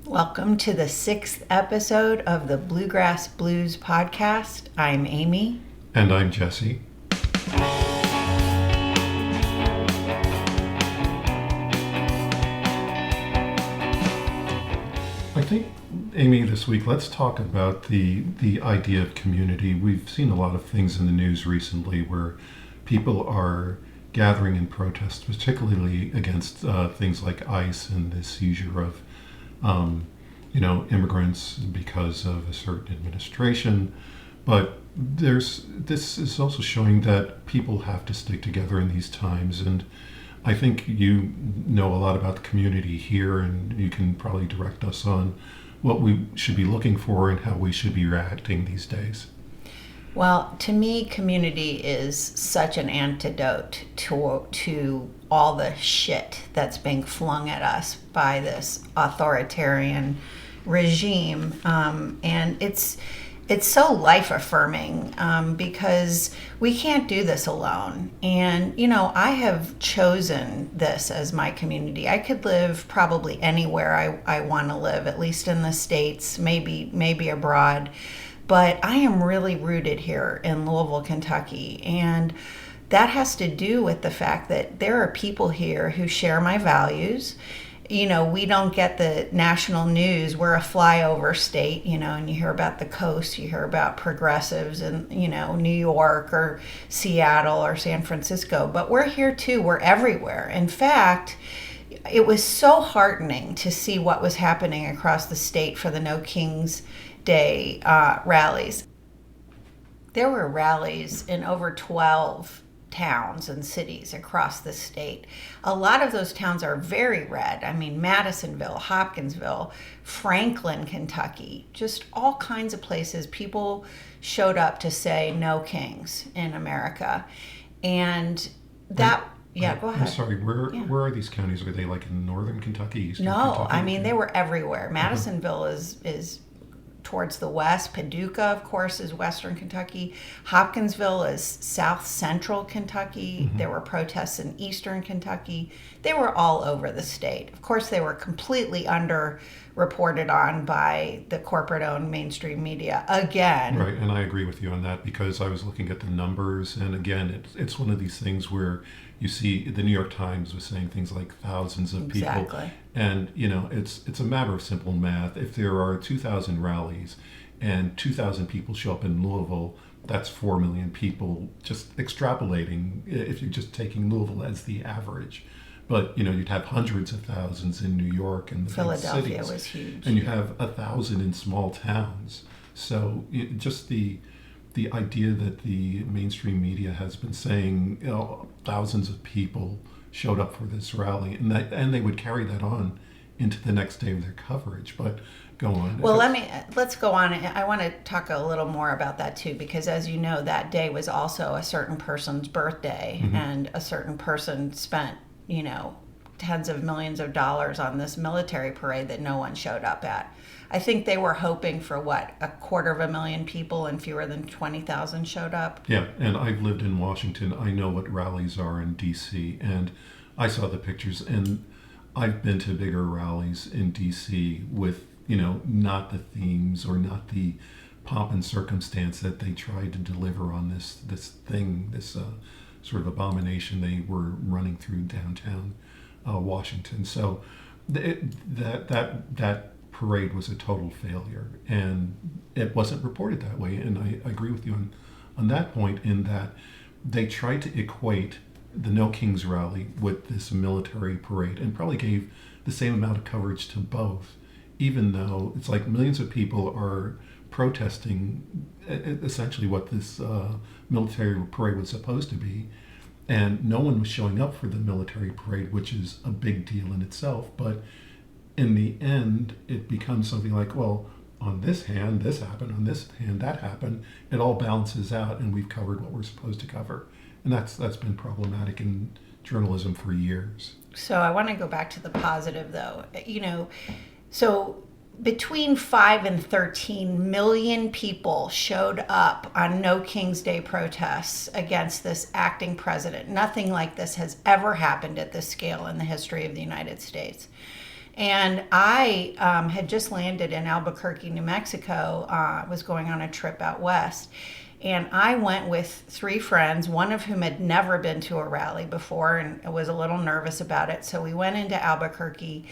Welcome to the 6th episode of the Bluegrass Blues podcast. I'm Amy. And I'm Jesse. I think, Amy, this week, let's talk about the idea of community. We've seen a lot of things in the news recently where people are gathering in protest, particularly against things like ICE and the seizure of immigrants because of a certain administration. But this is also showing that people have to stick together in these times. And I think you know a lot about the community here, and you can probably direct us on what we should be looking for and how we should be reacting these days. Well, to me, community is such an antidote to all the shit that's being flung at us by this authoritarian regime, and it's so life affirming because we can't do this alone. And I have chosen this as my community. I could live probably anywhere I want to live, at least in the States, maybe abroad. But I am really rooted here in Louisville, Kentucky, and that has to do with the fact that there are people here who share my values. We don't get the national news. We're a flyover state, and you hear about the coast, you hear about progressives in, New York or Seattle or San Francisco, but we're here too. We're everywhere. In fact, it was so heartening to see what was happening across the state for the No Kings Day rallies. There were rallies in over 12 towns and cities across the state. A lot of those towns are very red. I mean, Madisonville, Hopkinsville, Franklin, Kentucky, just all kinds of places. People showed up to say no kings in America. And that... Yeah, go ahead. I'm sorry, where are these counties? Are they like in northern Kentucky, eastern No, Kentucky? I mean, they were everywhere. Madisonville is towards the west. Paducah, of course, is western Kentucky. Hopkinsville is south central Kentucky. Mm-hmm. There were protests in eastern Kentucky. They were all over the state. Of course, they were completely underreported on by the corporate-owned mainstream media again. Right, and I agree with you on that because I was looking at the numbers, and again, it's one of these things where you see the New York Times was saying things like thousands of people. Exactly. And, it's a matter of simple math. If there are 2,000 rallies and 2,000 people show up in Louisville, that's 4 million people, just extrapolating if you're just taking Louisville as the average. But, you'd have hundreds of thousands in New York and the Philadelphia cities. was huge. And you have 1,000 in small towns. So just the idea that the mainstream media has been saying, thousands of people showed up for this rally, and they would carry that on into the next day of their coverage. But go on. Well, let's go on. I want to talk a little more about that too, because as you know, that day was also a certain person's birthday, mm-hmm. and a certain person spent, tens of millions of dollars on this military parade that no one showed up at. I think they were hoping for 250,000 people, and fewer than 20,000 showed up. Yeah, and I've lived in Washington. I know what rallies are in D.C., and I saw the pictures, and I've been to bigger rallies in D.C. with, not the themes or not the pomp and circumstance that they tried to deliver on this thing, this sort of abomination they were running through downtown Washington. So that parade was a total failure, and it wasn't reported that way. And I agree with you on that point, in that they tried to equate the No Kings rally with this military parade and probably gave the same amount of coverage to both, even though it's like millions of people are protesting essentially what this military parade was supposed to be. And no one was showing up for the military parade, which is a big deal in itself. But in the end, it becomes something like, well, on this hand, this happened, on this hand, that happened. It all balances out, and we've covered what we're supposed to cover. And that's been problematic in journalism for years. So I want to go back to the positive, though. So between 5 and 13 million people showed up on No King's Day protests against this acting president. Nothing like this has ever happened at this scale in the history of the United States. And I had just landed in Albuquerque, New Mexico, was going on a trip out west. And I went with 3 friends, one of whom had never been to a rally before and was a little nervous about it. So we went into Albuquerque,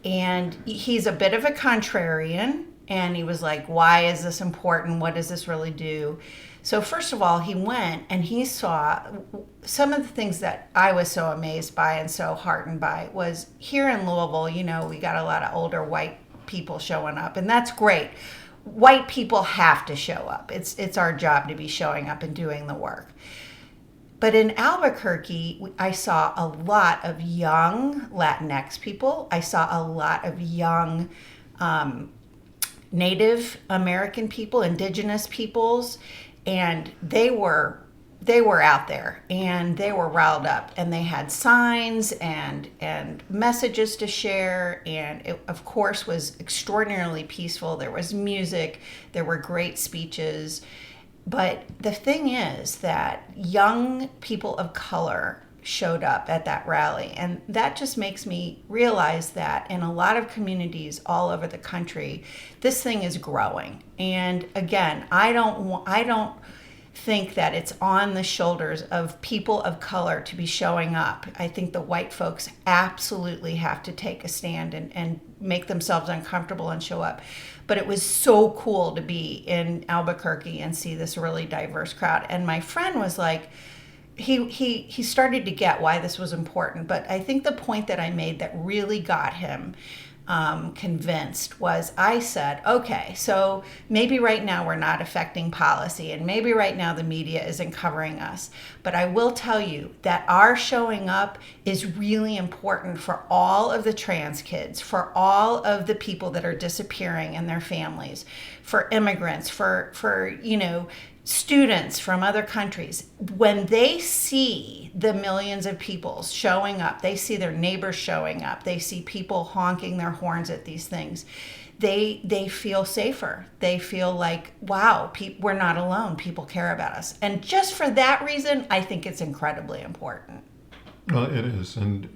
and he's a bit of a contrarian. And he was like, why is this important? What does this really do? So first of all, he went and he saw some of the things that I was so amazed by and so heartened by was here in Louisville, we got a lot of older white people showing up, and that's great. White people have to show up. It's our job to be showing up and doing the work. But in Albuquerque, I saw a lot of young Latinx people. I saw a lot of young Native American people, indigenous peoples, and they were out there and they were riled up, and they had signs and messages to share, and it of course was extraordinarily peaceful. There was music, there were great speeches, but the thing is that young people of color showed up at that rally, and that just makes me realize that in a lot of communities all over the country this thing is growing. And again, I don't think that it's on the shoulders of people of color to be showing up. I think the white folks absolutely have to take a stand and make themselves uncomfortable and show up. But it was so cool to be in Albuquerque and see this really diverse crowd. And my friend was like, he started to get why this was important. But I think the point that I made that really got him convinced was, I said, okay, so maybe right now we're not affecting policy, and maybe right now the media isn't covering us, but I will tell you that our showing up is really important for all of the trans kids, for all of the people that are disappearing and their families, for immigrants, for students from other countries. When they see the millions of people showing up, they see their neighbors showing up, they see people honking their horns at these things, they feel safer. They feel like, wow, we're not alone. People care about us. And just for that reason, I think it's incredibly important. Well, it is. And,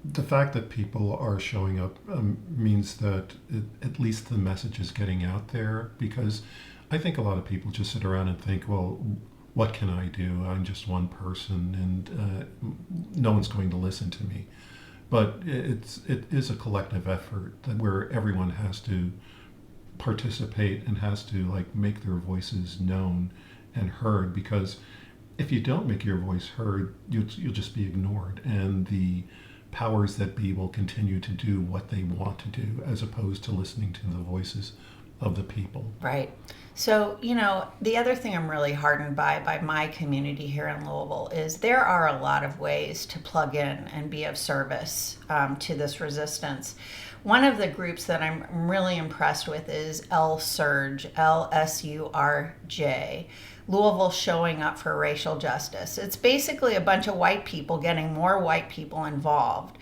the fact that people are showing up means that at least the message is getting out there, because I think a lot of people just sit around and think, well, what can I do? I'm just one person, and no one's going to listen to me. But it is a collective effort where everyone has to participate and has to make their voices known and heard, because if you don't make your voice heard, you'll just be ignored, and the powers that be will continue to do what they want to do as opposed to listening to the voices of the people. Right. So, the other thing I'm really heartened by my community here in Louisville is there are a lot of ways to plug in and be of service to this resistance. One of the groups that I'm really impressed with is LSURJ, LSURJ, Louisville Showing Up for Racial Justice. It's basically a bunch of white people getting more white people involved.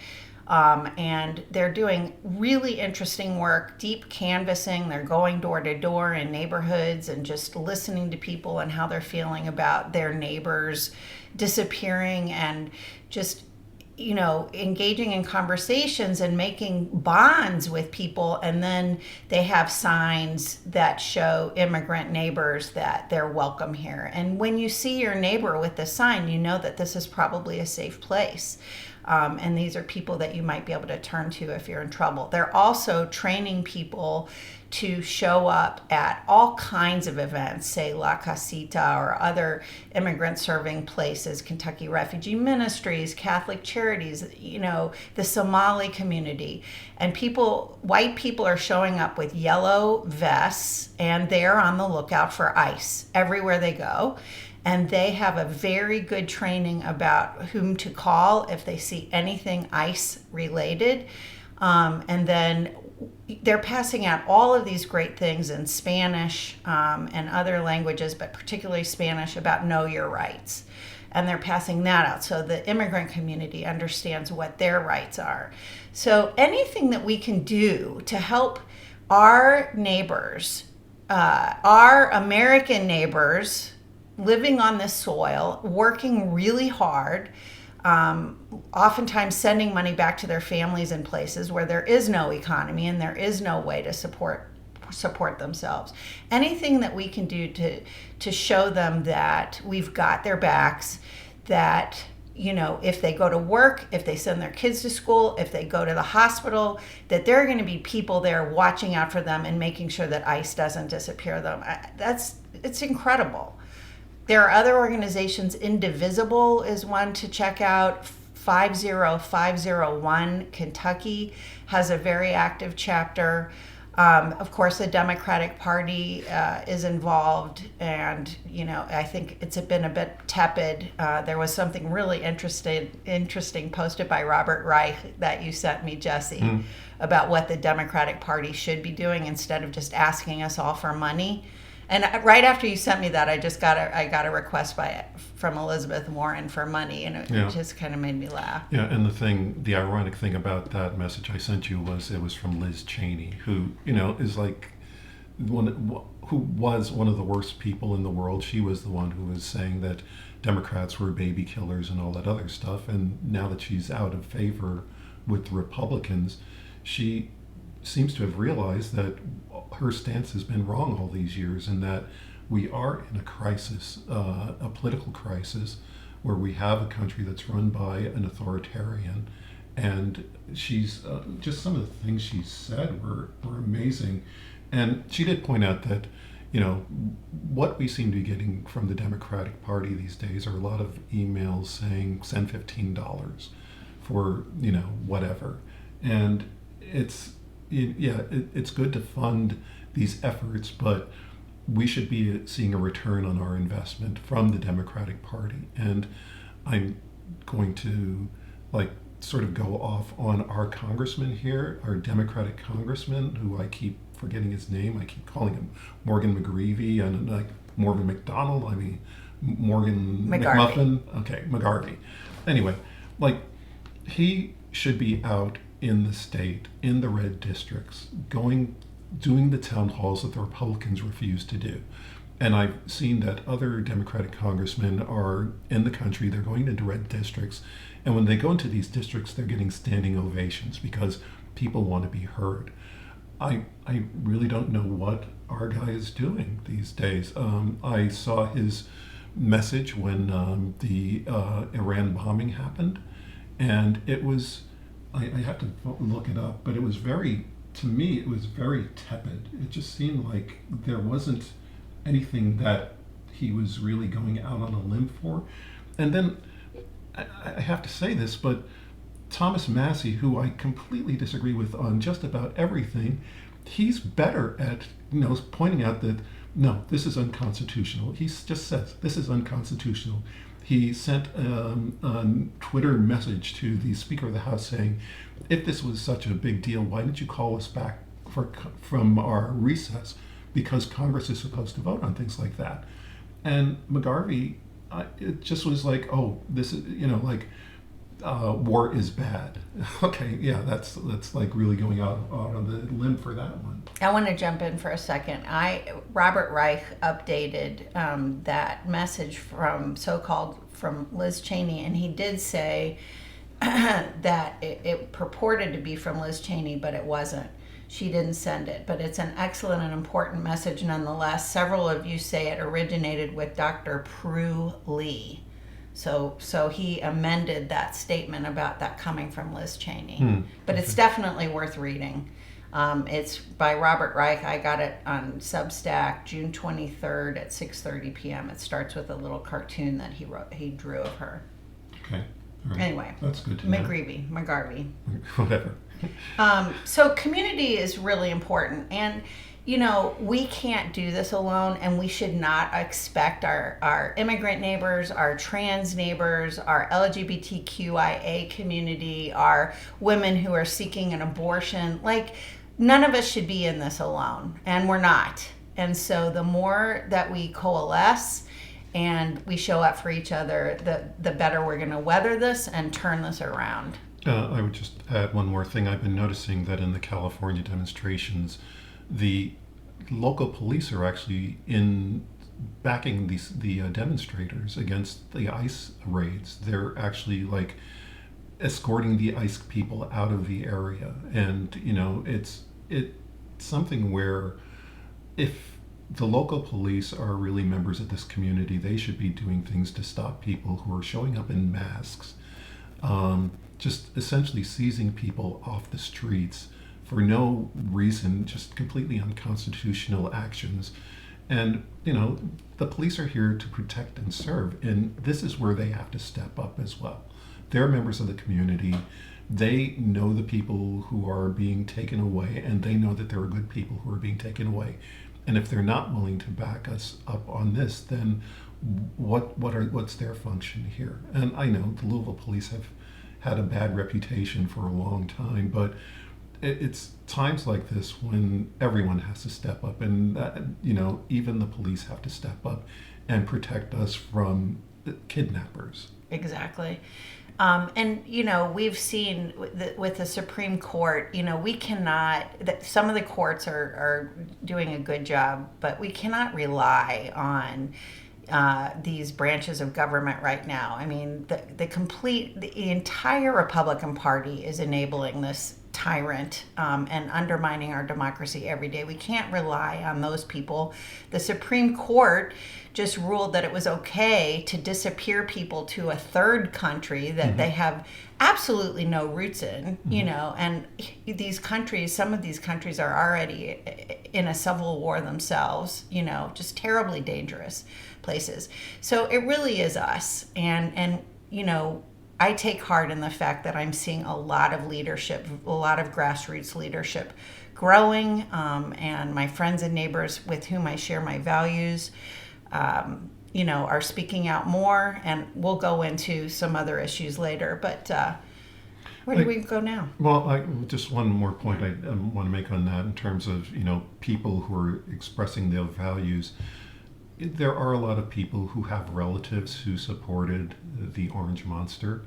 And they're doing really interesting work, deep canvassing. They're going door to door in neighborhoods and just listening to people and how they're feeling about their neighbors disappearing, and just engaging in conversations and making bonds with people. And then they have signs that show immigrant neighbors that they're welcome here. And when you see your neighbor with the sign, you know that this is probably a safe place. And these are people that you might be able to turn to if you're in trouble. They're also training people to show up at all kinds of events, say La Casita or other immigrant serving places, Kentucky Refugee Ministries, Catholic Charities, the Somali community. And white people are showing up with yellow vests, and they're on the lookout for ICE everywhere they go. And they have a very good training about whom to call if they see anything ICE related. And then they're passing out all of these great things in Spanish and other languages, but particularly Spanish, about know your rights. And they're passing that out so the immigrant community understands what their rights are. So anything that we can do to help our neighbors, our American neighbors living on this soil, working really hard, oftentimes sending money back to their families in places where there is no economy and there is no way to support themselves. Anything that we can do to show them that we've got their backs, that if they go to work, if they send their kids to school, if they go to the hospital, that there are going to be people there watching out for them and making sure that ICE doesn't disappear them. It's incredible. There are other organizations. Indivisible is one to check out. 50501 Kentucky has a very active chapter. Of course, the Democratic Party is involved, and I think it's been a bit tepid. There was something really interesting posted by Robert Reich that you sent me, Jesse, about what the Democratic Party should be doing instead of just asking us all for money. And right after you sent me that, I got a request from Elizabeth Warren for money, and it just kind of made me laugh. Yeah, and the ironic thing about that message I sent you was it was from Liz Cheney, who is like who was one of the worst people in the world. She was the one who was saying that Democrats were baby killers and all that other stuff. And now that she's out of favor with the Republicans, she seems to have realized that her stance has been wrong all these years, and that we are in a crisis, a political crisis, where we have a country that's run by an authoritarian. And she's just some of the things she said were amazing. And she did point out that what we seem to be getting from the Democratic Party these days are a lot of emails saying send $15 for whatever. And it's good to fund these efforts, but we should be seeing a return on our investment from the Democratic Party. And I'm going to sort of go off on our congressman here, our Democratic congressman, who I keep forgetting his name. I keep calling him Morgan McGreevy and Morgan McDonald. I mean, Morgan McGarvey. McMuffin. Okay, McGarvey. Anyway, he should be out in the state, in the red districts, doing the town halls that the Republicans refuse to do. And I've seen that other Democratic congressmen are in the country, they're going into red districts, and when they go into these districts, they're getting standing ovations because people want to be heard. I really don't know what our guy is doing these days. I saw his message when the Iran bombing happened, and it was, I have to look it up, but it was to me, it was very tepid. It just seemed like there wasn't anything that he was really going out on a limb for. And then, I have to say this, but Thomas Massey, who I completely disagree with on just about everything, he's better at pointing out that, no, this is unconstitutional. He just says, this is unconstitutional. He sent a Twitter message to the Speaker of the House saying, if this was such a big deal, why didn't you call us back from our recess? Because Congress is supposed to vote on things like that. And McGarvey, it just was like, oh, this is, war is bad. Okay, yeah, that's really going out on the limb for that one. I want to jump in for a second. Robert Reich updated that message from Liz Cheney, and he did say that it purported to be from Liz Cheney, but it wasn't. She didn't send it, but it's an excellent and important message nonetheless. Several of you say it originated with Dr. Prue Lee. So he amended that statement about that coming from Liz Cheney. But it's definitely worth reading. It's by Robert Reich. I got it on Substack June 23rd at 6:30 p.m. It starts with a little cartoon that he drew of her. Okay. All right. Anyway. That's good to know. McGarvey. Whatever. So community is really important. And we can't do this alone, and we should not expect our immigrant neighbors, our trans neighbors, our LGBTQIA community, our women who are seeking an abortion. None of us should be in this alone, and we're not. And so the more that we coalesce and we show up for each other, the better we're going to weather this and turn this around. I would just add one more thing. I've been noticing that in the California demonstrations, the local police are actually in backing the demonstrators against the ICE raids. They're actually like escorting the ICE people out of the area, and it's something where if the local police are really members of this community, they should be doing things to stop people who are showing up in masks, just essentially seizing people off the streets for no reason, just completely unconstitutional actions. And, the police are here to protect and serve, and this is where they have to step up as well. They're members of the community. They know the people who are being taken away, and they know that there are good people who are being taken away. And if they're not willing to back us up on this, then what's their function here? And I know the Louisville police have had a bad reputation for a long time, but it's times like this when everyone has to step up, and even the police have to step up and protect us from kidnappers. Exactly. And we've seen with the Supreme Court, we cannot, some of the courts are doing a good job, but we cannot rely on these branches of government right now. I mean, the entire Republican Party is enabling this tyrant and undermining our democracy every day. We can't rely on those people. The Supreme Court just ruled that it was okay to disappear people to a third country that they have absolutely no roots in, and these countries, some of these countries are already in a civil war themselves, just terribly dangerous places. So it really is us. And I take heart in the fact that I'm seeing a lot of leadership, a lot of grassroots leadership growing, and my friends and neighbors with whom I share my values, are speaking out more, and we'll go into some other issues later. But where do we go now? Well, just one more point I want to make on that in terms of, people who are expressing their values. There are a lot of people who have relatives who supported the Orange Monster,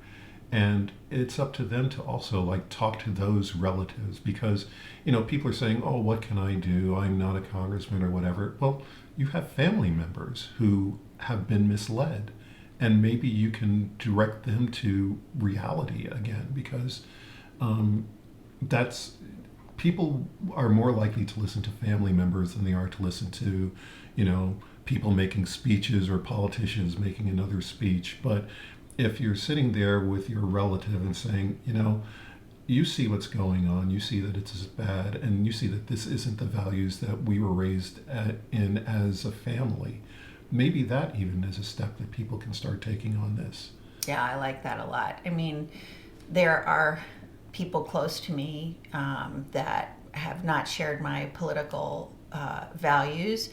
and it's up to them to also talk to those relatives, because people are saying, oh, what can I do? I'm not a congressman or whatever. Well, you have family members who have been misled, and maybe you can direct them to reality again, because people are more likely to listen to family members than they are to listen to people making speeches or politicians making another speech. But if you're sitting there with your relative and saying, you see what's going on, you see that it's as bad, and you see that this isn't the values that we were raised in as a family, maybe that even is a step that people can start taking on this. Yeah, I like that a lot. I mean, there are people close to me that have not shared my political values.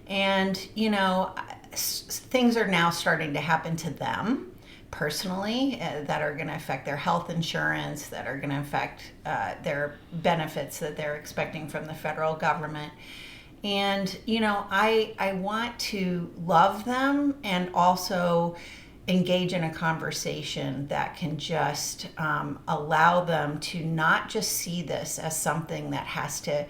And, things are now starting to happen to them personally that are going to affect their health insurance, that are going to affect their benefits that they're expecting from the federal government. And, I want to love them and also engage in a conversation that can just allow them to not just see this as something that has to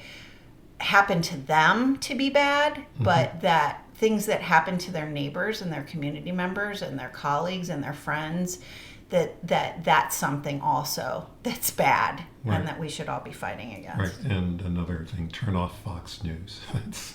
happen to them to be bad, but that things that happen to their neighbors and their community members and their colleagues and their friends, that's something also that's bad, right, and that we should all be fighting against. Right. And another thing, turn off Fox News. That's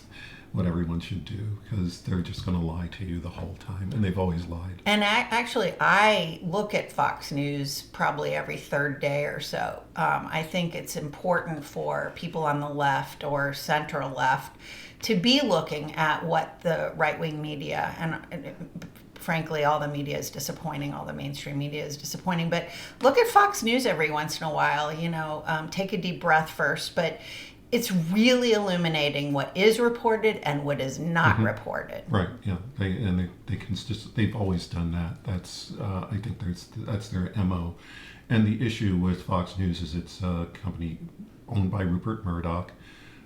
what everyone should do, because they're just going to lie to you the whole time, and they've always lied. And I look at Fox News probably every third day or so. I think it's important for people on the left or central left to be looking at what the right-wing media, and frankly, all the media is disappointing, all the mainstream media is disappointing, but look at Fox News every once in a while, take a deep breath first, but it's really illuminating what is reported and what is not reported. Right. Yeah. They've always done that. That's I think that's their MO. And the issue with Fox News is it's a company owned by Rupert Murdoch,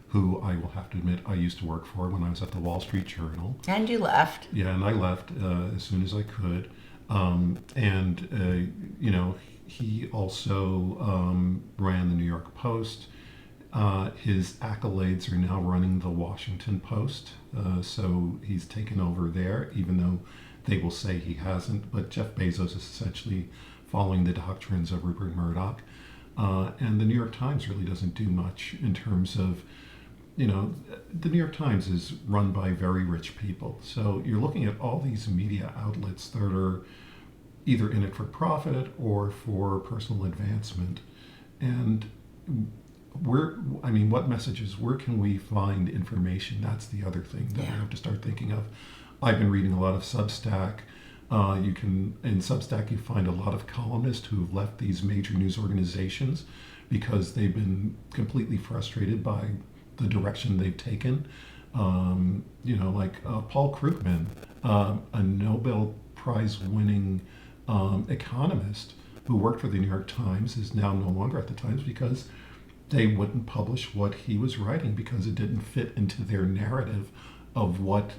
who I will have to admit I used to work for when I was at the Wall Street Journal. And you left. Yeah, and I left as soon as I could. He also ran the New York Post. His accolades are now running the Washington Post, so he's taken over there, even though they will say he hasn't. But Jeff Bezos is essentially following the doctrines of Rupert Murdoch. And the New York Times really doesn't do much in terms of, the New York Times is run by very rich people. So you're looking at all these media outlets that are either in it for profit or for personal advancement. And what messages, where can we find information? That's the other thing that we have to start thinking of. I've been reading a lot of Substack. In Substack, you find a lot of columnists who have left these major news organizations because they've been completely frustrated by the direction they've taken. Like Paul Krugman, a Nobel Prize winning economist who worked for the New York Times, is now no longer at the Times because they wouldn't publish what he was writing because it didn't fit into their narrative of what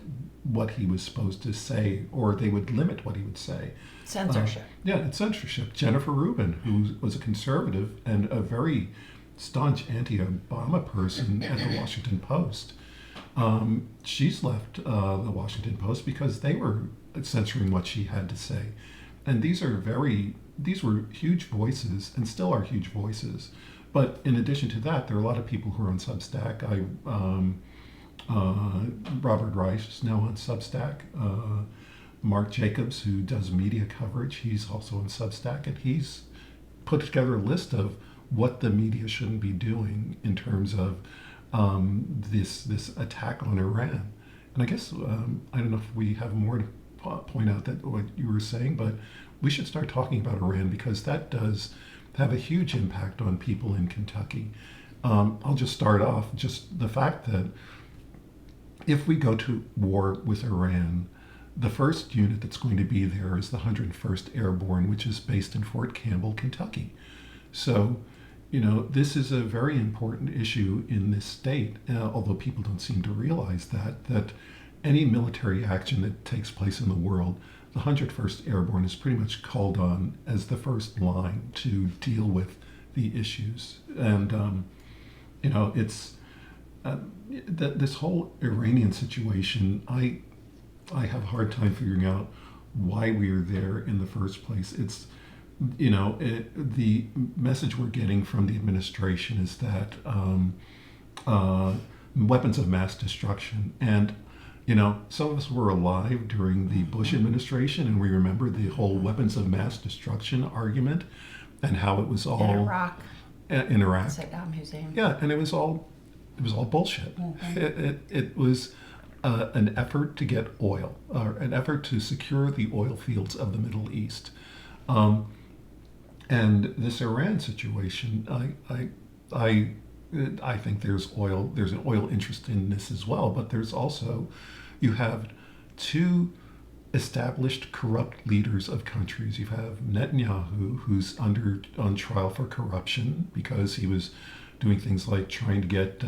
he was supposed to say, or they would limit what he would say. Censorship. It's censorship. Jennifer Rubin, who was a conservative and a very staunch anti-Obama person at the Washington Post, she's left the Washington Post because they were censoring what she had to say. And these were huge voices and still are huge voices. But in addition to that, there are a lot of people who are on Substack. Robert Reich is now on Substack. Mark Jacobs, who does media coverage, he's also on Substack, and he's put together a list of what the media shouldn't be doing in terms of this attack on Iran. And I guess I don't know if we have more to point out that what you were saying, but we should start talking about Iran because that does have a huge impact on people in Kentucky. I'll just start off just the fact that if we go to war with Iran, the first unit that's going to be there is the 101st Airborne, which is based in Fort Campbell, Kentucky. So, this is a very important issue in this state, although people don't seem to realize that any military action that takes place in the world, the 101st Airborne is pretty much called on as the first line to deal with the issues. And, it's this whole Iranian situation, I have a hard time figuring out why we are there in the first place. It's, the message we're getting from the administration is that weapons of mass destruction. And, some of us were alive during the Bush administration, and we remember the whole weapons of mass destruction argument and how it was all in Iraq. In Iraq. Saddam Hussein. Yeah, and it was all bullshit. Mm-hmm. It was an effort to get oil, or an effort to secure the oil fields of the Middle East. And this Iran situation, I think there's an oil interest in this as well, but there's also, you have two established corrupt leaders of countries. You have Netanyahu, who's on trial for corruption because he was doing things like trying to get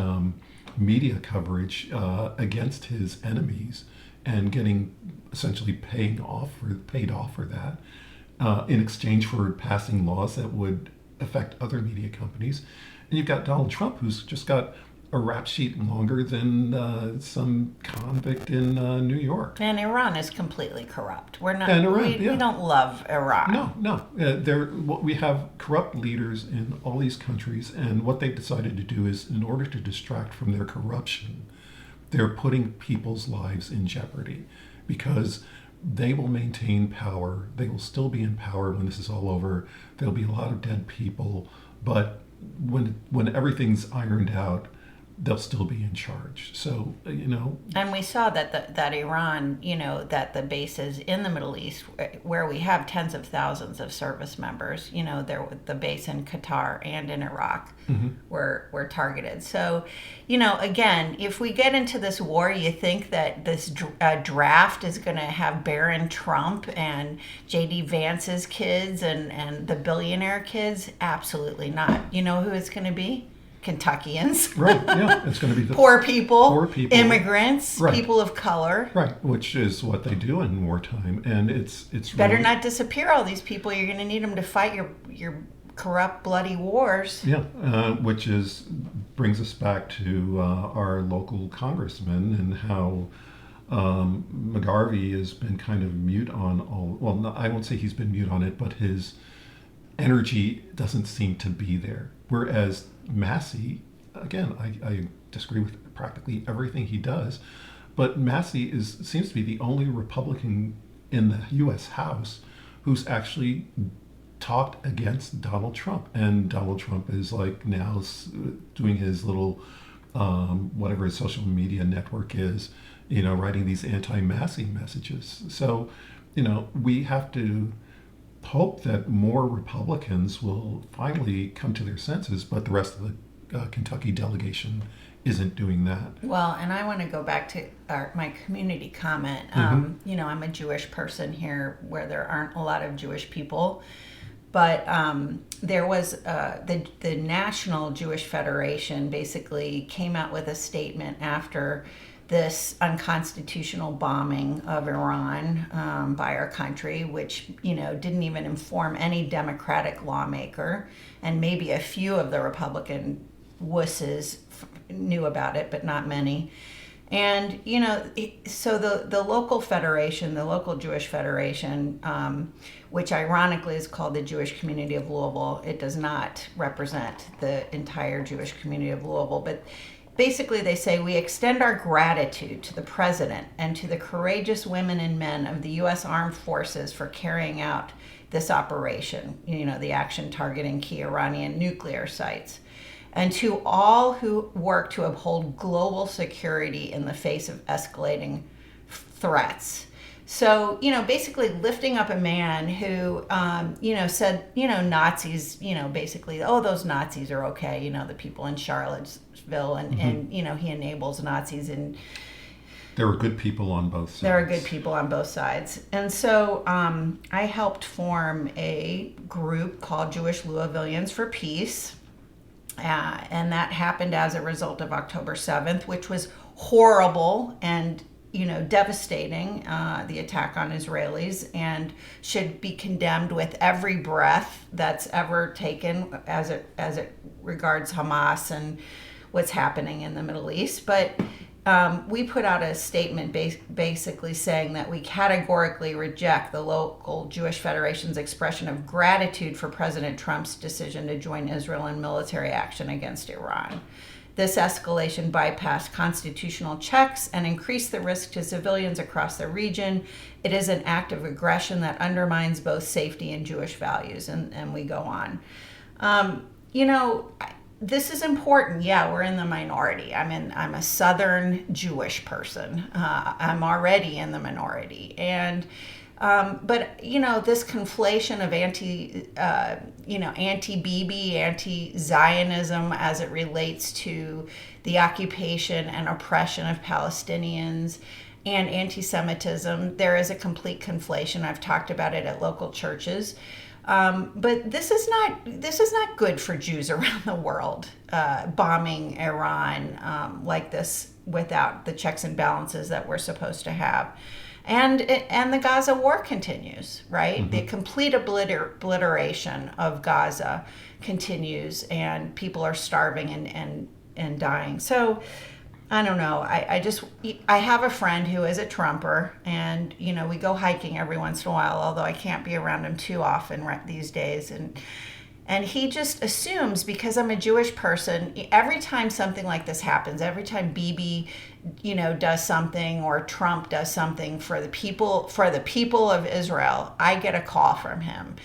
media coverage against his enemies and getting essentially paid off for that in exchange for passing laws that would affect other media companies. And you've got Donald Trump, who's just got a rap sheet longer than some convict in New York. And Iran is completely corrupt. We're not. We don't love Iran. No. We have corrupt leaders in all these countries, and what they've decided to do is, in order to distract from their corruption, they're putting people's lives in jeopardy because they will maintain power. They will still be in power when this is all over. There'll be a lot of dead people, but when everything's ironed out, they'll still be in charge. So, And we saw that Iran, that the bases in the Middle East, where we have tens of thousands of service members, the base in Qatar and in Iraq mm-hmm. were targeted. So, again, if we get into this war, you think that this draft is going to have Barron Trump and J.D. Vance's kids and the billionaire kids? Absolutely not. You know who it's going to be? Kentuckians. Right, yeah. It's going to be the poor people, immigrants, right. People of color. Right, which is what they do in wartime. And it's better really, not disappear all these people. You're going to need them to fight your corrupt, bloody wars. Yeah, which is brings us back to our local congressman and how McGarvey has been kind of mute on all. Well, no, I won't say he's been mute on it, but his energy doesn't seem to be there. Whereas Massey, again, I disagree with practically everything he does, but Massey seems to be the only Republican in the U.S. House who's actually talked against Donald Trump. And Donald Trump is like now doing his little whatever his social media network is, writing these anti-Massey messages. So, we have to hope that more Republicans will finally come to their senses, but the rest of the Kentucky delegation isn't doing that. Well, and I want to go back to my community comment. I'm a Jewish person here where there aren't a lot of Jewish people, but there was the National Jewish Federation basically came out with a statement after this unconstitutional bombing of Iran by our country, which, didn't even inform any Democratic lawmaker, and maybe a few of the Republican wusses knew about it, but not many. And, so the local federation, the local Jewish Federation, which ironically is called the Jewish Community of Louisville, it does not represent the entire Jewish community of Louisville, but basically, they say, we extend our gratitude to the president and to the courageous women and men of the U.S. Armed Forces for carrying out this operation, the action targeting key Iranian nuclear sites, and to all who work to uphold global security in the face of escalating threats. So, basically lifting up a man who, said, Nazis, basically, oh, those Nazis are okay, the people in Charlottesville, and he enables Nazis. And there are good people on both sides. There are good people on both sides. And so I helped form a group called Jewish Louisvillians for Peace. And that happened as a result of October 7th, which was horrible and devastating, the attack on Israelis, and should be condemned with every breath that's ever taken as it regards Hamas and what's happening in the Middle East. But we put out a statement basically saying that we categorically reject the local Jewish Federation's expression of gratitude for President Trump's decision to join Israel in military action against Iran. This escalation bypassed constitutional checks and increased the risk to civilians across the region. It is an act of aggression that undermines both safety and Jewish values. And we go on. This is important. Yeah, we're in the minority. I'm a Southern Jewish person. I'm already in the minority. And but this conflation of anti-Bibi, anti-Zionism as it relates to the occupation and oppression of Palestinians and anti-Semitism, there is a complete conflation. I've talked about it at local churches. But this is not good for Jews around the world, bombing Iran like this without the checks and balances that we're supposed to have. And the Gaza war continues, right? Mm-hmm. The complete obliteration of Gaza continues, and people are starving and dying. So I don't know. I have a friend who is a Trumper, and we go hiking every once in a while, although I can't be around him too often these days. And he just assumes, because I'm a Jewish person, every time something like this happens, every time Bibi, does something, or Trump does something for the people of Israel, I get a call from him.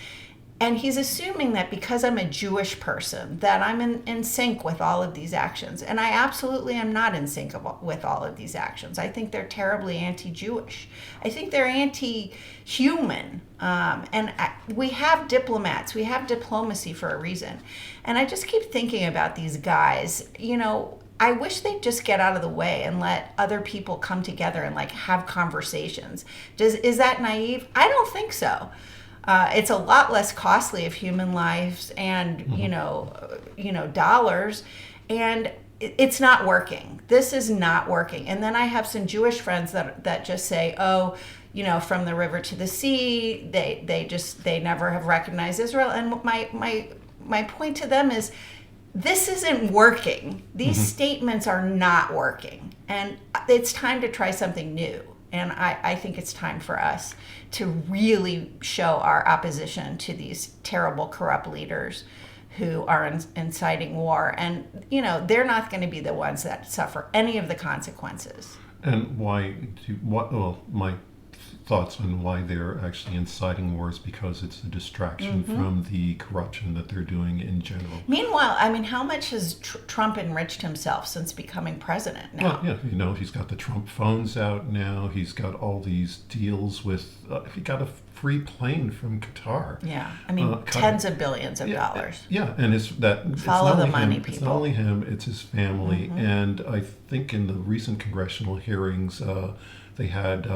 And he's assuming that because I'm a Jewish person, that I'm in sync with all of these actions. And I absolutely am not in sync with all of these actions. I think they're terribly anti-Jewish. I think they're anti-human. We have diplomats. We have diplomacy for a reason. And I just keep thinking about these guys. I wish they'd just get out of the way and let other people come together and have conversations. Is that naive? I don't think so. It's a lot less costly of human lives and, dollars. And it's not working. This is not working. And then I have some Jewish friends that just say, oh, from the river to the sea, they never have recognized Israel. And my point to them is, this isn't working. These statements are not working. And it's time to try something new. And I think it's time for us to really show our opposition to these terrible, corrupt leaders who are inciting war. And, they're not going to be the ones that suffer any of the consequences. And my thoughts on why they're actually inciting wars, because it's a distraction from the corruption that they're doing in general. Meanwhile, how much has Trump enriched himself since becoming president now? Well, yeah, he's got the Trump phones out now. He's got all these deals with, he got a free plane from Qatar. Yeah, tens of billions of dollars. Yeah, and Follow the money, people. people. It's not only him, it's his family. And I think in the recent congressional hearings, they had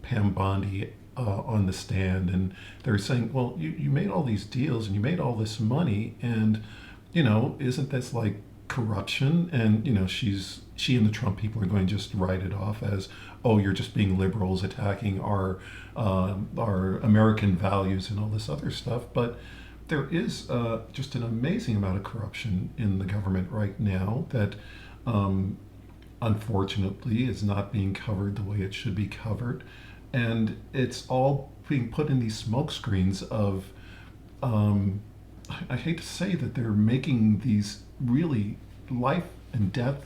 Pam Bondi on the stand, and they're saying, well, you made all these deals and you made all this money, and isn't this like corruption? And she and the Trump people are going to just write it off as, oh, you're just being liberals attacking our American values and all this other stuff. But there is just an amazing amount of corruption in the government right now that unfortunately is not being covered the way it should be covered. And it's all being put in these smoke screens of, I hate to say that they're making these really life and death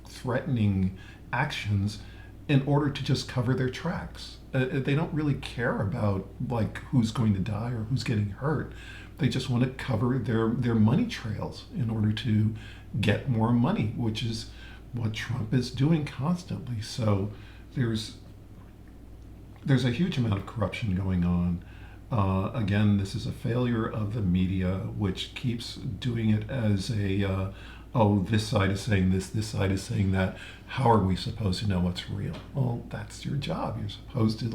threatening actions in order to just cover their tracks. They don't really care about like who's going to die or who's getting hurt. They just want to cover their money trails in order to get more money, which is what Trump is doing constantly. So there's a huge amount of corruption going on. Again, this is a failure of the media, which keeps doing it as this side is saying this side is saying that. How are we supposed to know what's real? Well, that's your job. You're supposed to,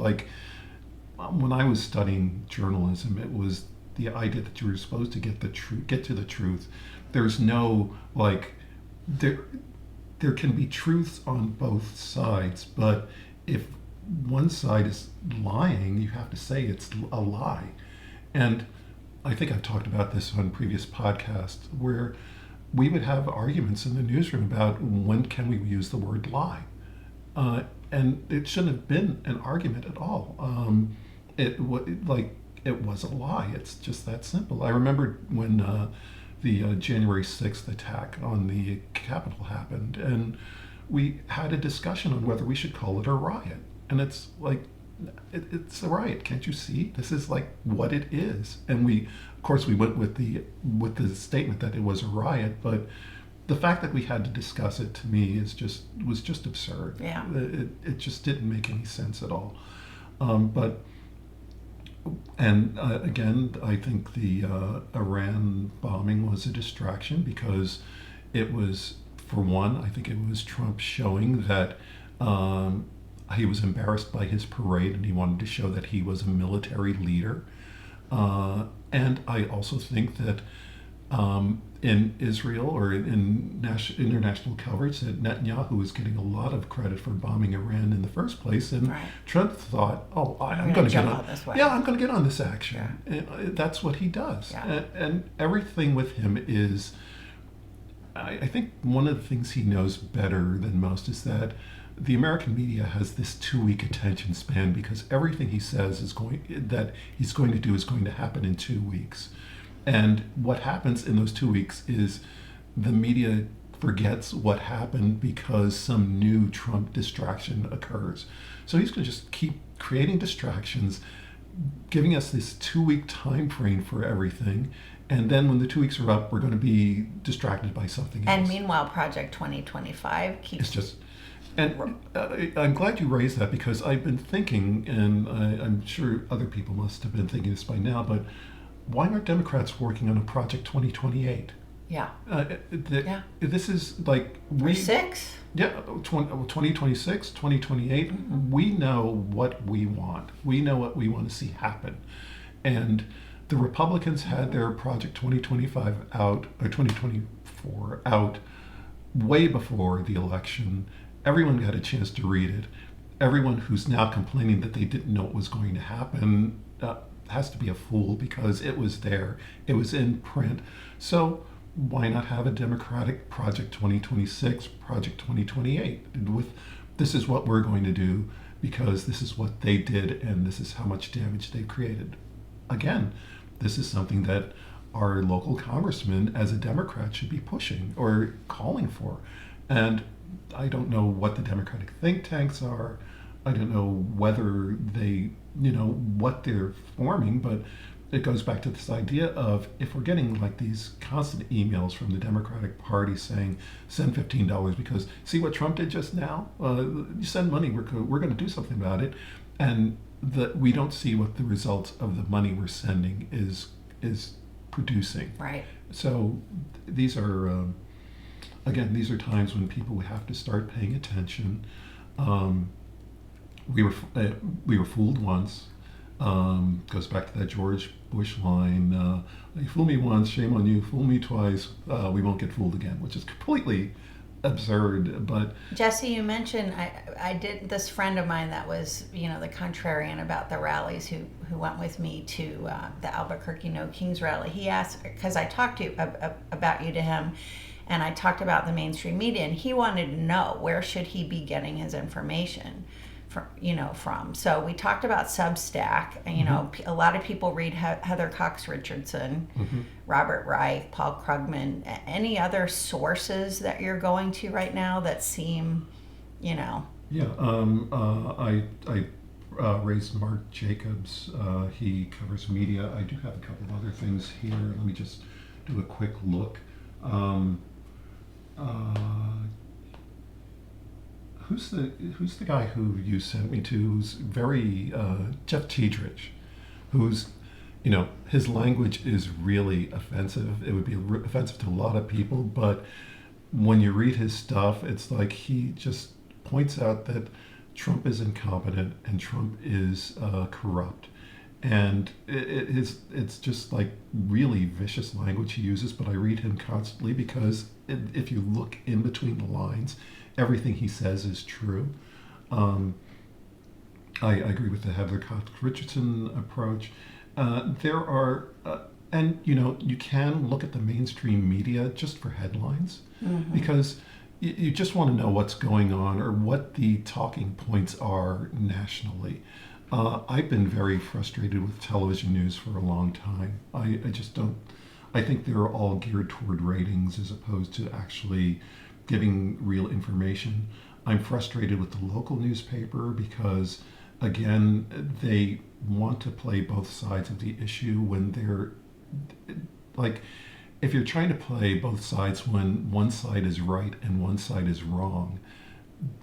when I was studying journalism, it was the idea that you were supposed to get to the truth. There's no, there can be truths on both sides, but if one side is lying, you have to say it's a lie. And I think I've talked about this on previous podcasts where we would have arguments in the newsroom about when can we use the word lie. And it shouldn't have been an argument at all. It was a lie. It's just that simple. I remember when the January 6th attack on the Capitol happened, and we had a discussion on whether we should call it a riot. And it's like, it's a riot. Can't you see? This is like what it is. And of course, we went with the statement that it was a riot. But the fact that we had to discuss it, to me, was just absurd. Yeah. It just didn't make any sense at all. Again, I think the Iran bombing was a distraction because it was, for one, I think it was Trump showing that he was embarrassed by his parade and he wanted to show that he was a military leader. And I also think that in Israel or in international coverage that Netanyahu was getting a lot of credit for bombing Iran in the first place. And right. Trump thought, I'm going to get on this way. Yeah, I'm going to get on this action. Yeah. And that's what he does. Yeah. And everything with him is, I think one of the things he knows better than most is that the American media has this 2-week attention span because everything he says that he's going to do is going to happen in 2 weeks. And what happens in those 2 weeks is the media forgets what happened because some new Trump distraction occurs. So he's going to just keep creating distractions, giving us this 2-week time frame for everything. And then when the 2 weeks are up, we're going to be distracted by something else. And meanwhile, Project 2025 keeps... It's just... And I'm glad you raised that because I've been thinking, and I'm sure other people must have been thinking this by now, but why aren't Democrats working on a Project 2028? Yeah. This is like... We're 6? Yeah, 2026, 2028. Mm-hmm. We know what we want. We know what we want to see happen. And the Republicans had their Project 2025 out, or 2024 out, way before the election. Everyone got a chance to read it. Everyone who's now complaining that they didn't know what was going to happen has to be a fool because it was there. It was in print. So why not have a Democratic Project 2026, Project 2028 with this is what we're going to do because this is what they did and this is how much damage they've created. Again, this is something that our local congressman as a Democrat should be pushing or calling for. And I don't know what the Democratic think tanks are. I don't know whether they, what they're forming, but it goes back to this idea of if we're getting like these constant emails from the Democratic Party saying send $15 because see what Trump did just now, you send money, we're going to do something about it, and that we don't see what the results of the money we're sending is producing. Right. So these are again, these are times when people have to start paying attention. We were fooled once. Goes back to that George Bush line, you fool me once, shame on you, fool me twice, we won't get fooled again, which is completely absurd. But Jesse, you mentioned I did this friend of mine that was the contrarian about the rallies who went with me to the Albuquerque No Kings rally. He asked, because I talked about you to him, and I talked about the mainstream media, and he wanted to know where should he be getting his information from. So we talked about Substack. A lot of people read Heather Cox Richardson, Robert Reich, Paul Krugman. Any other sources that you're going to right now that seem, Yeah, I raised Mark Jacobs. He covers media. I do have a couple of other things here. Let me just do a quick look. Who's the guy who you sent me to? Who's very Jeff Tiedrich, who's his language is really offensive. It would be offensive to a lot of people, but when you read his stuff, it's like he just points out that Trump is incompetent and Trump is corrupt, and it's just like really vicious language he uses. But I read him constantly because if you look in between the lines, everything he says is true. I agree with the Heather Cox Richardson approach. There are, and you can look at the mainstream media just for headlines, because you just want to know what's going on or what the talking points are nationally. I've been very frustrated with television news for a long time. I just don't. I think they're all geared toward ratings as opposed to actually giving real information. I'm frustrated with the local newspaper because, again, they want to play both sides of the issue when they're like, if you're trying to play both sides when one side is right and one side is wrong,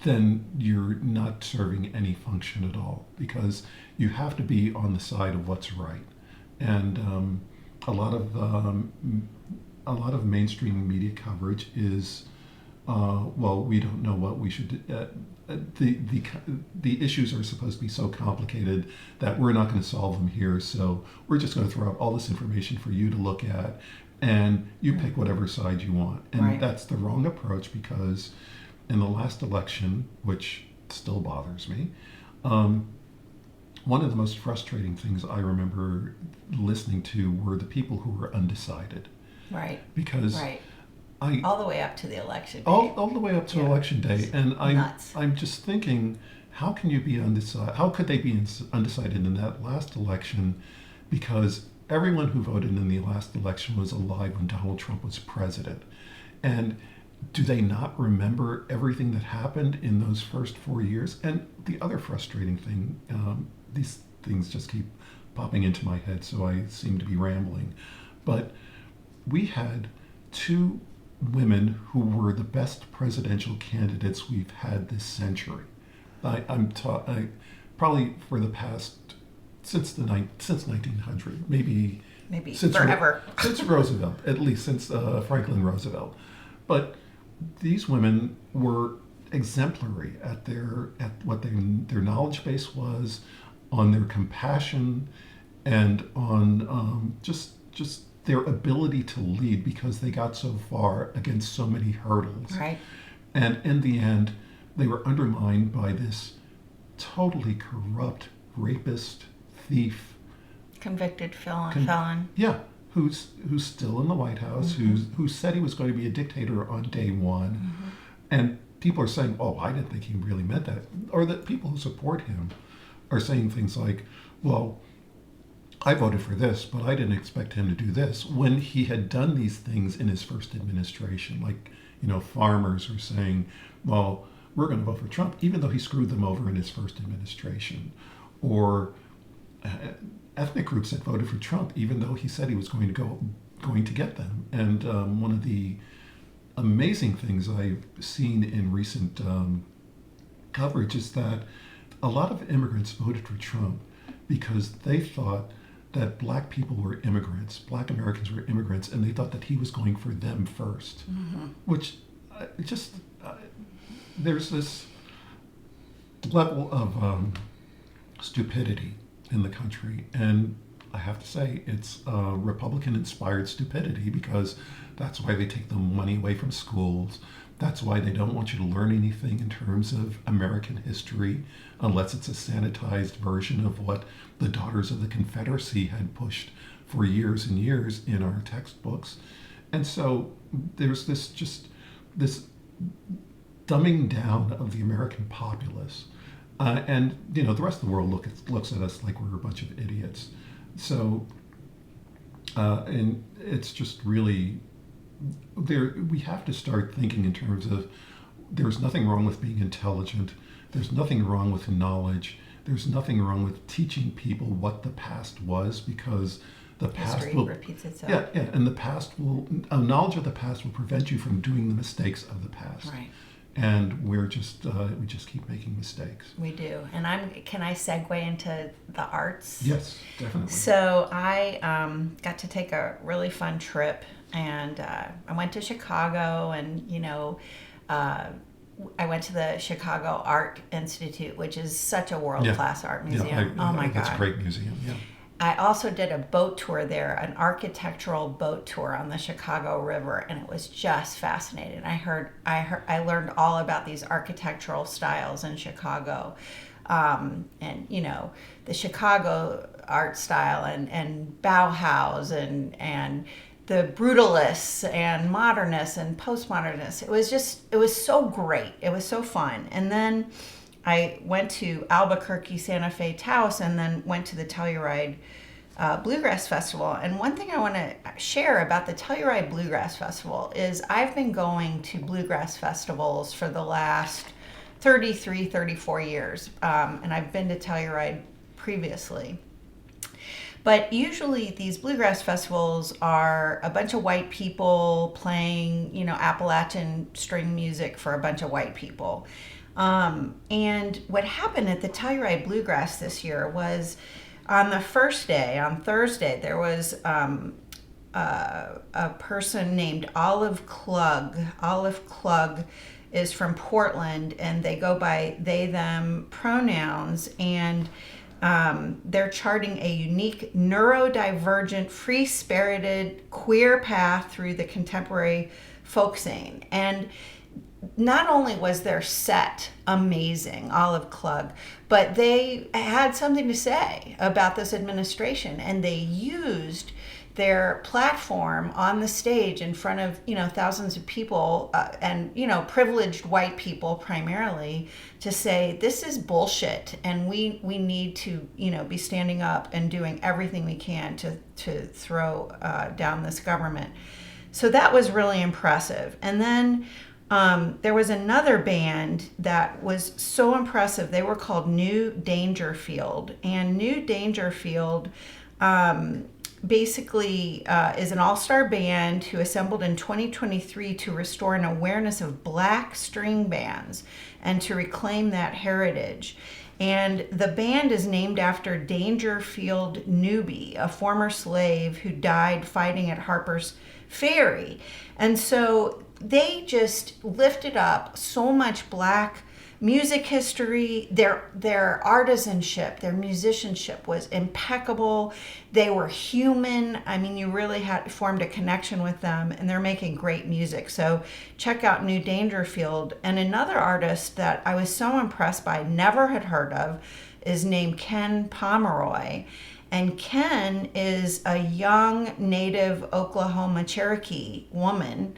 then you're not serving any function at all, because you have to be on the side of what's right. And a lot of mainstream media coverage is we don't know what we should do. The issues are supposed to be so complicated that we're not going to solve them here, so we're just going to throw out all this information for you to look at, and you pick whatever side you want. And that's the wrong approach, because in the last election, which still bothers me, one of the most frustrating things I remember listening to were the people who were undecided. Right. Because all the way up to the election day. All the way up to election day, and Nuts. I'm just thinking, how can you be undecided? How could they be undecided in that last election? Because everyone who voted in the last election was alive when Donald Trump was president, and do they not remember everything that happened in those first 4 years? And the other frustrating thing, these things just keep popping into my head, so I seem to be rambling, but we had two women who were the best presidential candidates we've had this century. Probably for the past since 1900, maybe since forever. Since Roosevelt, at least since Franklin Roosevelt. But these women were exemplary at what their knowledge base was, on their compassion, and on just their ability to lead, because they got so far against so many hurdles. Right. And in the end, they were undermined by this totally corrupt rapist, thief, Convicted felon. yeah, who's still in the White House, who said he was going to be a dictator on day one, and people are saying, "Oh, I didn't think he really meant that," or that people who support him are saying things like, "Well, I voted for this, but I didn't expect him to do this," when he had done these things in his first administration. Like, farmers are saying, "Well, we're going to vote for Trump," even though he screwed them over in his first administration, or ethnic groups that voted for Trump, even though he said he was going to get them. And one of the amazing things I've seen in recent coverage is that a lot of immigrants voted for Trump because they thought that black people were immigrants, black Americans were immigrants, and they thought that he was going for them first, which there's this level of stupidity in the country, and I have to say it's Republican-inspired stupidity, because that's why they take the money away from schools. That's why they don't want you to learn anything in terms of American history unless it's a sanitized version of what the Daughters of the Confederacy had pushed for years and years in our textbooks. And so there's this dumbing down of the American populace. And the rest of the world looks at us like we're a bunch of idiots. So, and it's just really, we have to start thinking in terms of, there's nothing wrong with being intelligent. There's nothing wrong with knowledge. There's nothing wrong with teaching people what the past was, because the past History repeats itself. Yeah, and the past knowledge of the past will prevent you from doing the mistakes of the past. Right. And we just keep making mistakes. We do. And can I segue into the arts? Yes, definitely. So I got to take a really fun trip, and I went to Chicago, and I went to the Chicago Art Institute, which is such a world-class art museum. Oh my God. It's a great museum, yeah. I also did a boat tour there, an architectural boat tour on the Chicago River, and it was just fascinating. I learned all about these architectural styles in Chicago, and the Chicago art style, and Bauhaus, and the brutalists and modernists and postmodernists. It was so great. It was so fun. And then I went to Albuquerque, Santa Fe, Taos, and then went to the Telluride Bluegrass Festival. And one thing I want to share about the Telluride Bluegrass Festival is I've been going to bluegrass festivals for the last 33, 34 years. And I've been to Telluride previously. But usually these bluegrass festivals are a bunch of white people playing, Appalachian string music for a bunch of white people. And what happened at the Telluride Bluegrass this year was, on the first day, on Thursday, there was a person named Olive Klug. Olive Klug is from Portland, and they go by they, them pronouns, and they're charting a unique, neurodivergent, free-spirited, queer path through the contemporary folk scene. And not only was their set amazing, Olive Klug, but they had something to say about this administration, and they used their platform on the stage in front of thousands of people and privileged white people primarily, to say this is bullshit, and we need to be standing up and doing everything we can to throw down this government. So that was really impressive. And then there was another band that was so impressive. They were called New Dangerfield. And New Dangerfield basically is an all-star band who assembled in 2023 to restore an awareness of black string bands and to reclaim that heritage. And the band is named after Dangerfield Newby, a former slave who died fighting at Harper's Ferry. And so they just lifted up so much black music history. Their artisanship, their musicianship was impeccable. They were human. I mean, you really had formed a connection with them, and they're making great music. So check out New Dangerfield. And another artist that I was so impressed by, never had heard of, is named Ken Pomeroy. And Ken is a young native Oklahoma Cherokee woman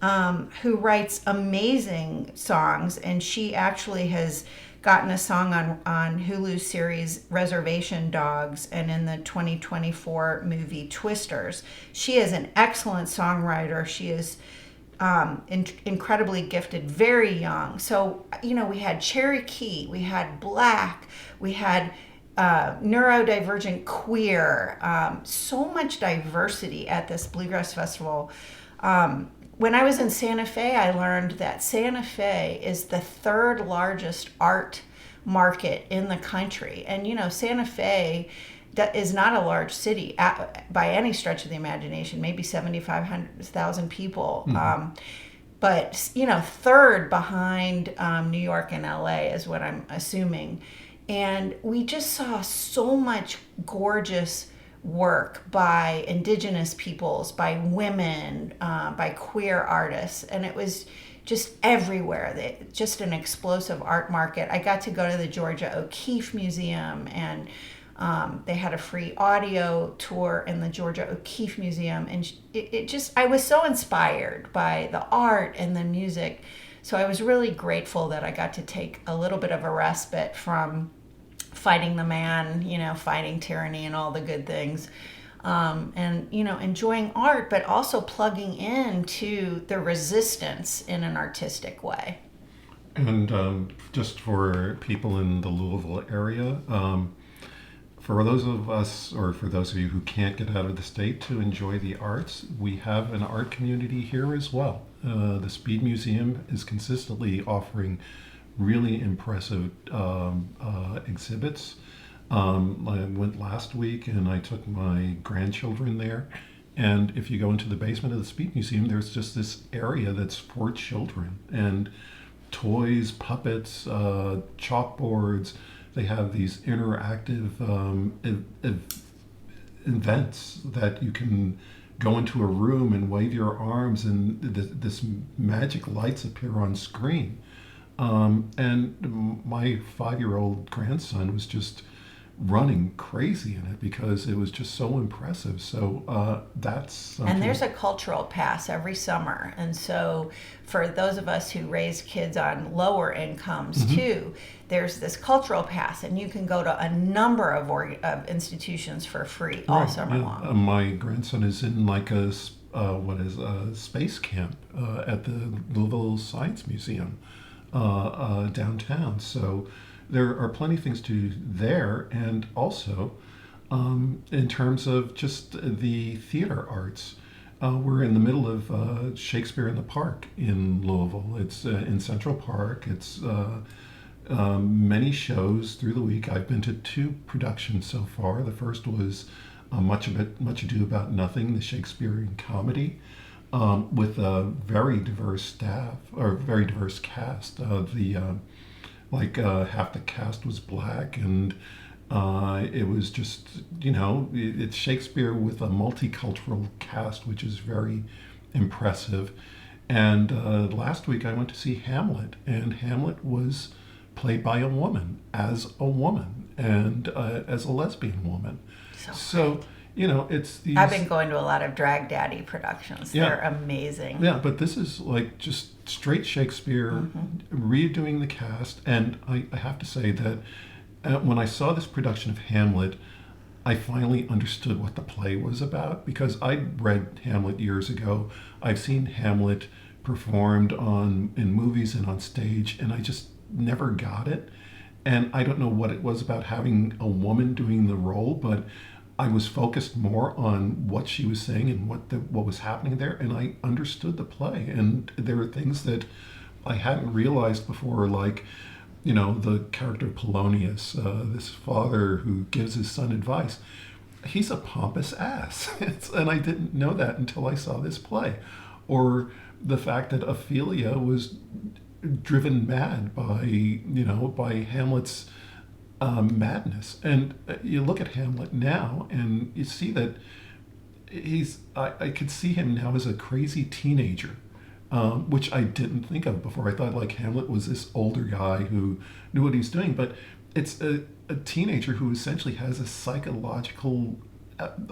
who writes amazing songs. And she actually has gotten a song on Hulu's series Reservation Dogs and in the 2024 movie Twisters. She is an excellent songwriter. She is incredibly gifted, very young. So, we had Cherokee, we had Black, we had neurodivergent queer, so much diversity at this Bluegrass Festival. When I was in Santa Fe, I learned that Santa Fe is the third largest art market in the country. And, Santa Fe that is not a large city by any stretch of the imagination, maybe 7,500 people. But, third behind New York and LA is what I'm assuming. And we just saw so much gorgeous work by indigenous peoples, by women, by queer artists. And it was just everywhere. Just an explosive art market. I got to go to the Georgia O'Keeffe Museum, and they had a free audio tour in the Georgia O'Keeffe Museum. And I was so inspired by the art and the music. So I was really grateful that I got to take a little bit of a respite from fighting the man, fighting tyranny and all the good things. And enjoying art, but also plugging into the resistance in an artistic way. And just for people in the Louisville area, for those of us, or for those of you who can't get out of the state to enjoy the arts, we have an art community here as well. The Speed Museum is consistently offering really impressive exhibits. I went last week and I took my grandchildren there. And if you go into the basement of the Speed Museum, there's just this area that's for children. And toys, puppets, chalkboards. They have these interactive events that you can go into a room and wave your arms and this magic lights appear on screen. And my 5-year-old grandson was just running crazy in it because it was just so impressive. So that's something. And there's a cultural pass every summer. And so for those of us who raise kids on lower incomes too, there's this cultural pass, and you can go to a number of institutions for free all summer long. My grandson is in like a space camp at the Louisville Science Museum downtown. So there are plenty of things to do there, and also in terms of just the theater arts. We're in the middle of Shakespeare in the Park in Louisville. It's in Central Park. It's many shows through the week. I've been to 2 productions so far. The first was Much Ado About Nothing, the Shakespearean comedy, with a very diverse staff, or very diverse cast. Half the cast was Black, and it was just, it's Shakespeare with a multicultural cast, which is very impressive. And last week I went to see Hamlet, and Hamlet was played by a woman, as a woman, and as a lesbian woman. So it's these. I've been going to a lot of Drag Daddy productions. Yeah. They're amazing. Yeah, but this is like just straight Shakespeare, redoing the cast. And I have to say that when I saw this production of Hamlet, I finally understood what the play was about, because I read Hamlet years ago. I've seen Hamlet performed in movies and on stage, and I just never got it. And I don't know what it was about having a woman doing the role, but I was focused more on what she was saying and what was happening there, and I understood the play. And there were things that I hadn't realized before, like, the character of Polonius, this father who gives his son advice. He's a pompous ass, and I didn't know that until I saw this play. Or the fact that Ophelia was driven mad by Hamlet's madness. And you look at Hamlet now and you see that I could see him now as a crazy teenager, which I didn't think of before. I thought like Hamlet was this older guy who knew what he was doing, but it's a teenager who essentially has a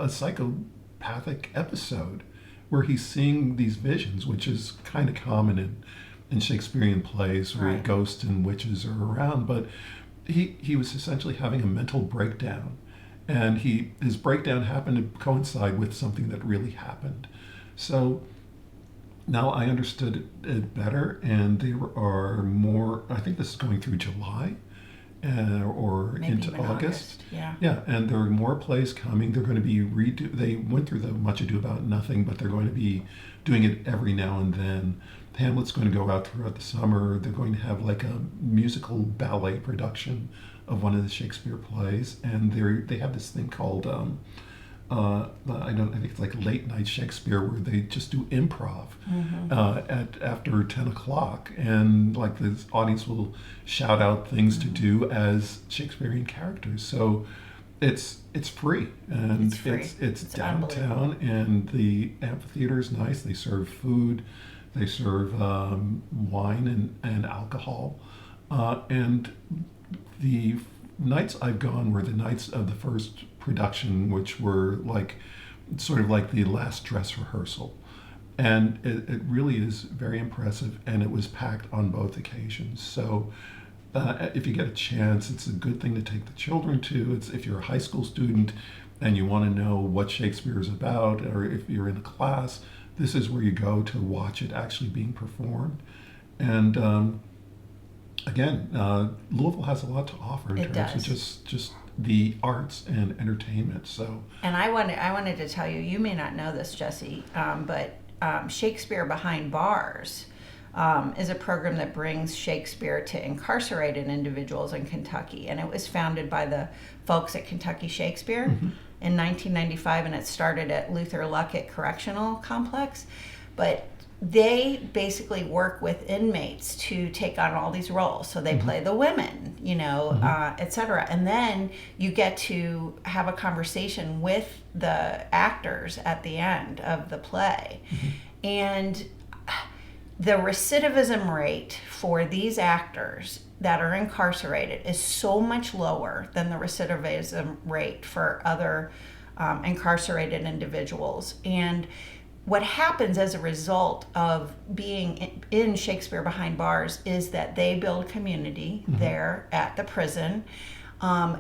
psychopathic episode where he's seeing these visions, which is kind of common in Shakespearean plays where Right. ghosts and witches are around. But he was essentially having a mental breakdown, and his breakdown happened to coincide with something that really happened. So now I understood it better, and there are more. I think this is going through July, or Maybe into even August. Yeah. Yeah, and there are more plays coming. They're going to be They went through the Much Ado About Nothing, but they're going to be doing it every now and then. Hamlet's going to go out throughout the summer. They're going to have like a musical ballet production of one of the Shakespeare plays, and they have this thing called I think it's like late night Shakespeare, where they just do improv at after 10 o'clock, and like the audience will shout out things to do as Shakespearean characters. So it's free, and It's free. it's It's downtown, and the amphitheater is nice. They serve food, they serve wine and alcohol, and the nights I've gone were the nights of the first production, which were like sort of like the last dress rehearsal. And it really is very impressive, and it was packed on both occasions. So if you get a chance, it's a good thing to take the children to. It's if you're a high school student and you want to know what Shakespeare is about, or if you're in a class, this is where you go to watch it actually being performed. And again, Louisville has a lot to offer in It terms does. of just the arts and entertainment. So And I wanted to tell you, you may not know this, Jesse, but Shakespeare Behind Bars is a program that brings Shakespeare to incarcerated individuals in Kentucky. And it was founded by the folks at Kentucky Shakespeare in 1995, and it started at Luther Luckett Correctional Complex. But they basically work with inmates to take on all these roles. So they play the women, et cetera. And then you get to have a conversation with the actors at the end of the play. And the recidivism rate for these actors that are incarcerated is so much lower than the recidivism rate for other incarcerated individuals. And what happens as a result of being in Shakespeare Behind Bars is that they build community there at the prison.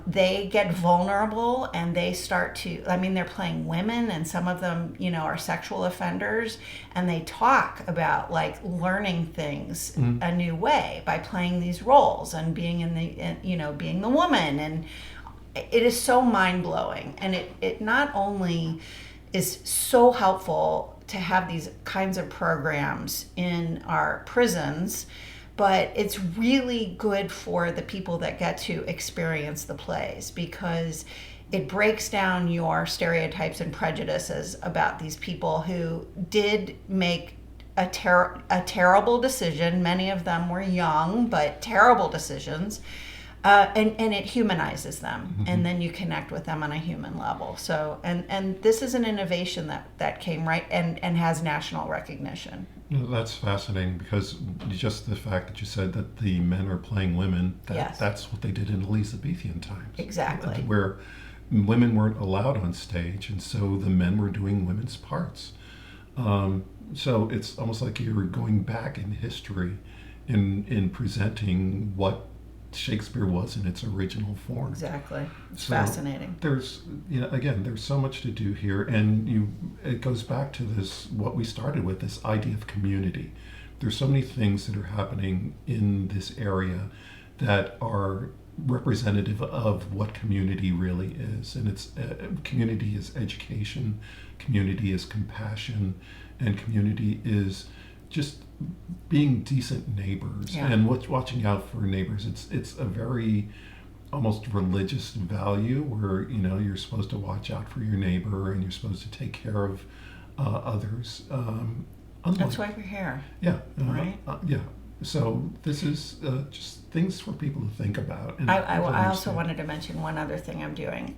They get vulnerable, and they start to, they're playing women, and some of them, are sexual offenders, and they talk about like learning things a new way by playing these roles and being being the woman. And it is so mind-blowing. And it not only is so helpful to have these kinds of programs in our prisons, but it's really good for the people that get to experience the plays, because it breaks down your stereotypes and prejudices about these people who did make a terrible decision. Many of them were young, but terrible decisions. And it humanizes them, and then you connect with them on a human level. So, and this is an innovation that came right and has national recognition. That's fascinating, because just the fact that you said that the men are playing women, Yes. that's what they did in Elizabethan times. Exactly. Where women weren't allowed on stage, and so the men were doing women's parts. So it's almost like you're going back in history in presenting what Shakespeare was in its original form. Exactly. It's So fascinating. There's, again, there's so much to do here, and it goes back to this, what we started with, this idea of community. There's so many things that are happening in this area that are representative of what community really is. And it's community is education, community is compassion, and community is just being decent neighbors. Yeah. And watching out for neighbors. It's a very almost religious value, where you're supposed to watch out for your neighbor, and you're supposed to take care of others. That's why we're here. Yeah. Right. Yeah. So this is just things for people to think about. And I also understand. wanted to mention one other thing I'm doing.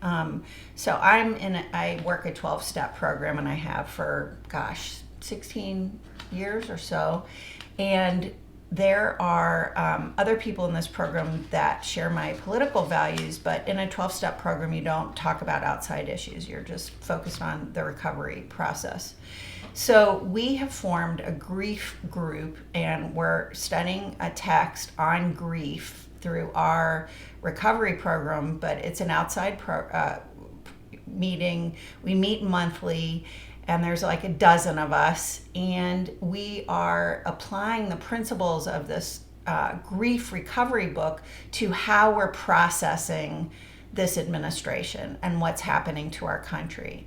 So I work a 12-step program, and I have for 16 years or so. And there are other people in this program that share my political values, but in a 12-step program, you don't talk about outside issues. You're just focused on the recovery process. So we have formed a grief group, and we're studying a text on grief through our recovery program, but it's an outside meeting. We meet monthly, and there's like a dozen of us, and we are applying the principles of this grief recovery book to how we're processing this administration and what's happening to our country.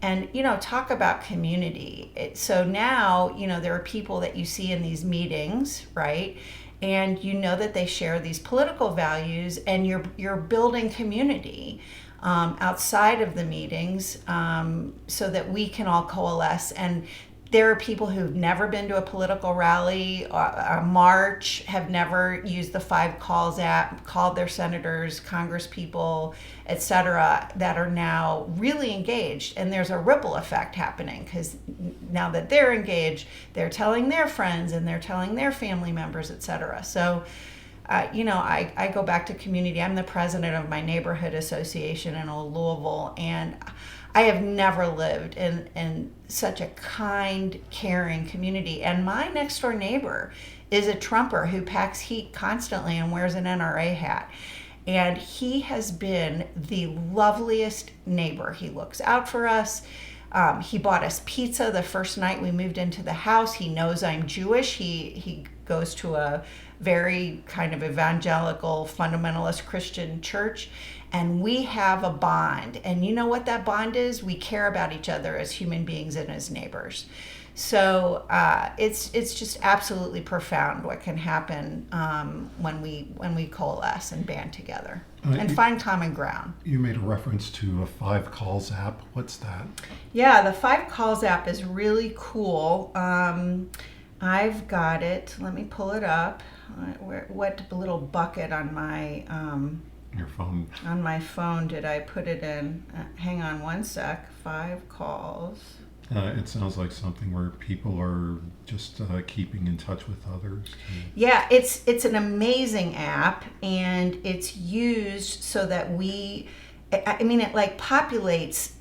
And, talk about community. So now, there are people that you see in these meetings, right? And you know that they share these political values, and you're building community outside of the meetings, so that we can all coalesce. And there are people who've never been to a political rally, a march, have never used the 5 Calls app, called their senators, congresspeople, etc., that are now really engaged. And there's a ripple effect happening, because now that they're engaged, they're telling their friends and they're telling their family members, etc. So I go back to community. I'm the president of my neighborhood association in Old Louisville, and I have never lived in such a kind, caring community. And my next door neighbor is a Trumper who packs heat constantly and wears an NRA hat. And he has been the loveliest neighbor. He looks out for us. He bought us pizza the first night we moved into the house. He knows I'm Jewish. He goes to a very kind of evangelical, fundamentalist Christian church, and we have a bond. And you know what that bond is? We care about each other as human beings and as neighbors. So it's just absolutely profound what can happen when we coalesce and band together and find common ground. You made a reference to a 5 Calls app. What's that? Yeah, the 5 Calls app is really cool. I've got it. Let me pull it up. What little bucket on my your phone? On my phone did I put it in? Hang on one sec. 5 Calls. It sounds like something where people are just keeping in touch with others. Yeah, it's an amazing app, and it's used so that it like populates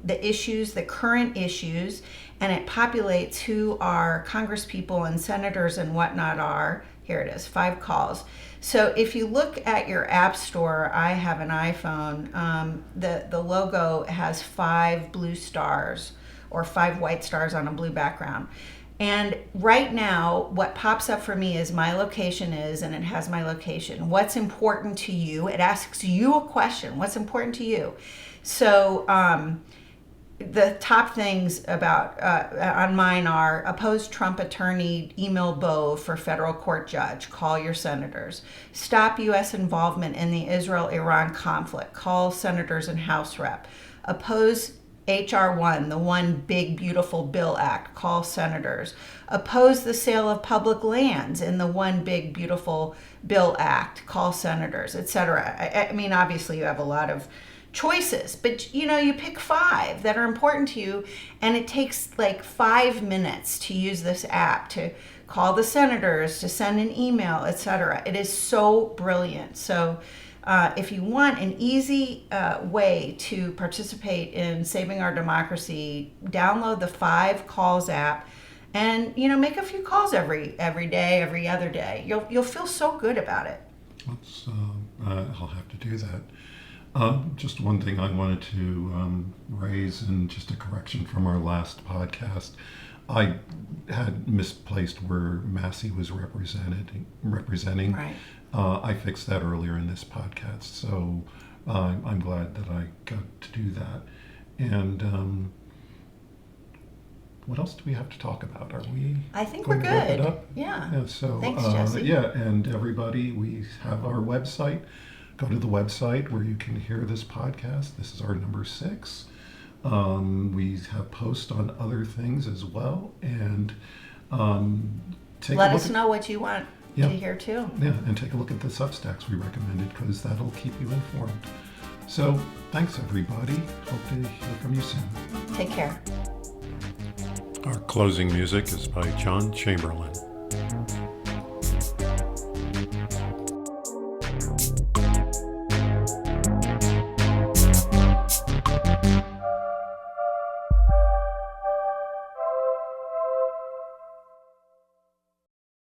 the issues, the current issues, and it populates who our congresspeople and senators and whatnot are. Here it is, 5 Calls. So if you look at your app store, I have an iPhone, the logo has 5 blue stars or 5 white stars on a blue background. And right now, what pops up for me is my location and it has my location. What's important to you? It asks you a question. What's important to you? So the top things about on mine are: oppose Trump attorney, email Bo for federal court judge, call your senators; stop U.S. involvement in the Israel-Iran conflict, call senators and House rep; oppose H.R. 1, the One Big Beautiful Bill Act, call senators; oppose the sale of public lands in the One Big Beautiful Bill Act, call senators, etc. I mean, obviously you have a lot of choices, but you pick 5 that are important to you, and it takes like 5 minutes to use this app, to call the senators, to send an email, etc. It is so brilliant. So if you want an easy way to participate in saving our democracy, download the 5 Calls app, and make a few calls every day, every other day. You'll feel so good about it. I'll have to do that. Just one thing I wanted to raise, and just a correction from our last podcast. I had misplaced where Massey was representing. Right. I fixed that earlier in this podcast, so I'm glad that I got to do that. And what else do we have to talk about? Are we? I think going we're to wrap good. it up? Yeah. So thanks, Jesse. and everybody, we have our website. Go to the website where you can hear this podcast. This is our number 6. We have posts on other things as well, and let us know what you want to hear too. Yeah, and take a look at the Substacks we recommended, because that'll keep you informed. So thanks, everybody. Hope to hear from you soon. Take care. Our closing music is by John Chamberlain.